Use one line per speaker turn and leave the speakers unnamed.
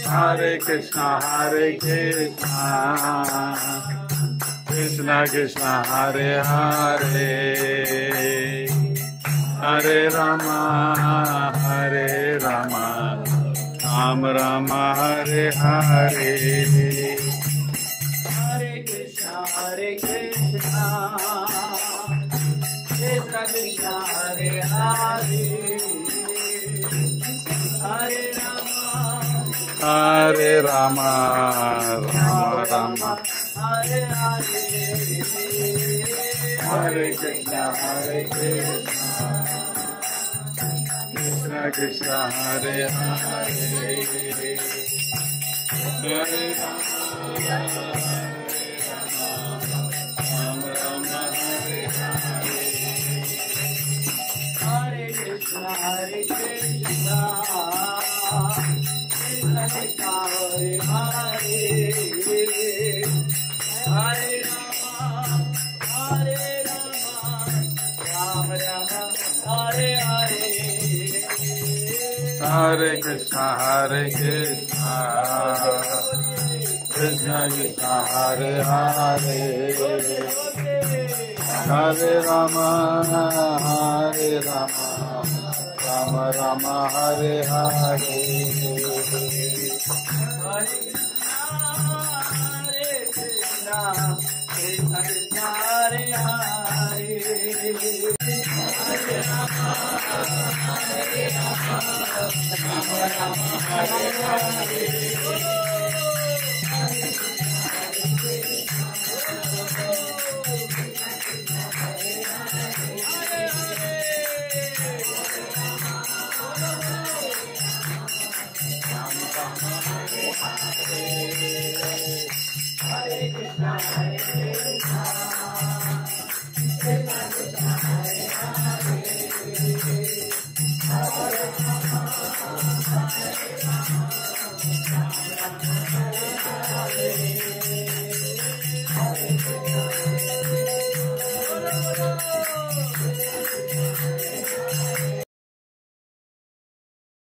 Hare Krishna, Hare Krishna, Krishna Krishna, Hare Hare, Hare Rama, Hare Rama, Rama Rama, Hare Hare.
Hare Krishna, Krishna Krishna, Hare Hare, Hare Rama, Rama Rama, Hare Hare.
Hare Krishna, Krishna Krishna, Hare Hare, Hare
Rama, Rama Rama,
Hare Hare.
Hare Krishna, Krishna Krishna, Hare Hare, Hare Rama, Rama Rama, Hare Hare.
Hare Krishna, Krishna Krishna, Hare Hare, Hare Rama, Rama Hare Hare.
Hare Krishna, Krishna Krishna, Hare Hare, Hare Rama, Rama Rama, Hare Hare.
Krishna Krishna, Hare Hare, Hare Krishna, Krishna